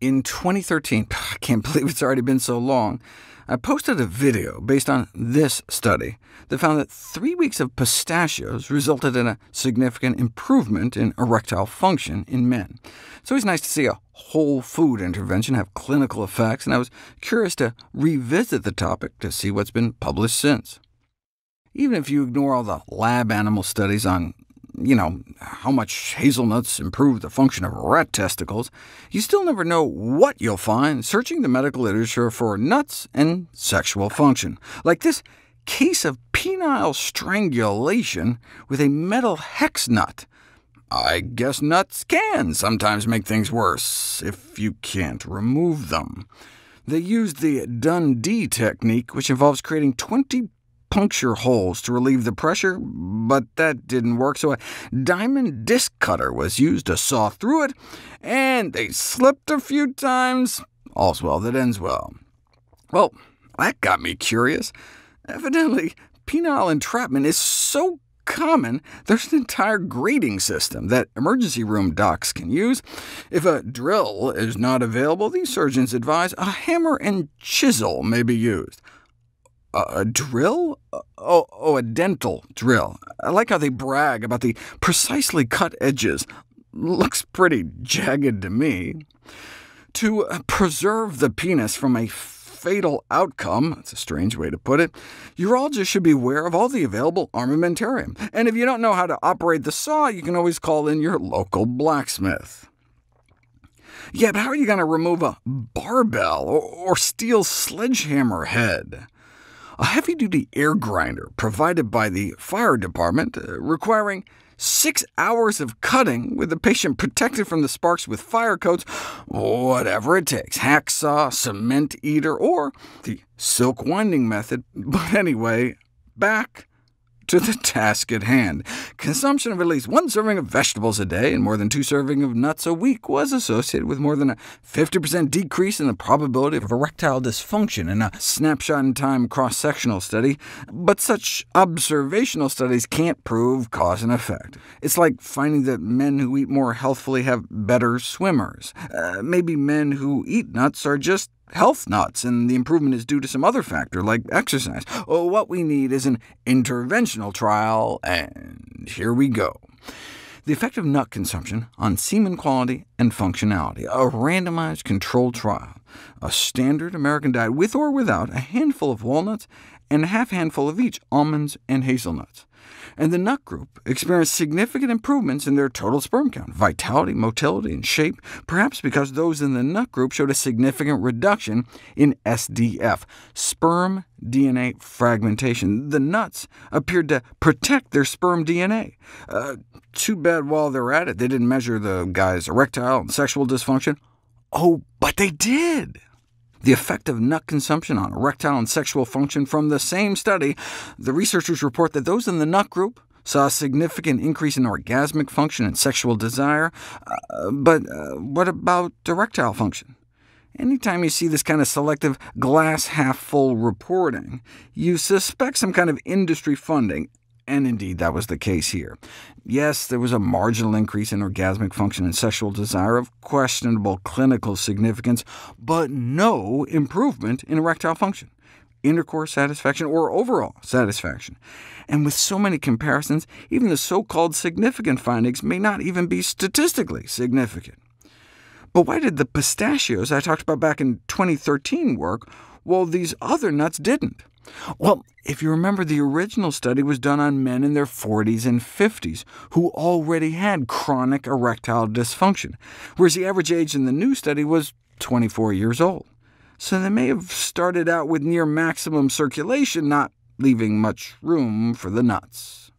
In 2013, I can't believe it's already been so long, I posted a video based on this study that found that 3 weeks of pistachios resulted in a significant improvement in erectile function in men. It's always nice to see a whole food intervention have clinical effects, and I was curious to revisit the topic to see what's been published since. Even if you ignore all the lab animal studies on how much hazelnuts improve the function of rat testicles, you still never know what you'll find searching the medical literature for nuts and sexual function, like this case of penile strangulation with a metal hex nut. I guess nuts can sometimes make things worse, if you can't remove them. They used the Dundee technique, which involves creating 20 puncture holes to relieve the pressure, but that didn't work, so a diamond disc cutter was used to saw through it, and they slipped a few times. All's well that ends well. Well, that got me curious. Evidently, penile entrapment is so common, there's an entire grading system that emergency room docs can use. If a drill is not available, these surgeons advise a hammer and chisel may be used. A drill? Oh, a dental drill. I like how they brag about the precisely cut edges. Looks pretty jagged to me. To preserve the penis from a fatal outcome, that's a strange way to put it, urologists should be aware of all the available armamentarium. And if you don't know how to operate the saw, you can always call in your local blacksmith. Yeah, but how are you going to remove a barbell or steel sledgehammer head? A heavy-duty air grinder provided by the fire department, requiring 6 hours of cutting, with the patient protected from the sparks with fire coats, whatever it takes, hacksaw, cement eater, or the silk winding method. But anyway, back to the task at hand. Consumption of at least 1 serving of vegetables a day and more than 2 servings of nuts a week was associated with more than a 50% decrease in the probability of erectile dysfunction in a snapshot-in-time cross-sectional study, but such observational studies can't prove cause and effect. It's like finding that men who eat more healthfully have better swimmers. Maybe men who eat nuts are just health nuts, and the improvement is due to some other factor, like exercise. What we need is an interventional trial, and here we go. The effect of nut consumption on semen quality and functionality, a randomized controlled trial, a standard American diet with or without a handful of walnuts and a half-handful of each almonds and hazelnuts. And the nut group experienced significant improvements in their total sperm count, vitality, motility, and shape, perhaps because those in the nut group showed a significant reduction in SDF, sperm DNA fragmentation. The nuts appeared to protect their sperm DNA. Too bad while they're at it, they didn't measure the guy's erectile and sexual dysfunction. Oh, but they did! The effect of nut consumption on erectile and sexual function from the same study, the researchers report that those in the nut group saw a significant increase in orgasmic function and sexual desire. But what about erectile function? Anytime you see this kind of selective glass-half-full reporting, you suspect some kind of industry funding, and indeed that was the case here. Yes, there was a marginal increase in orgasmic function and sexual desire of questionable clinical significance, but no improvement in erectile function, intercourse satisfaction, or overall satisfaction. And with so many comparisons, even the so-called significant findings may not even be statistically significant. But why did the pistachios I talked about back in 2013 work, while these other nuts didn't? Well, if you remember, the original study was done on men in their 40s and 50s who already had chronic erectile dysfunction, whereas the average age in the new study was 24 years old. So they may have started out with near maximum circulation, not leaving much room for the nuts.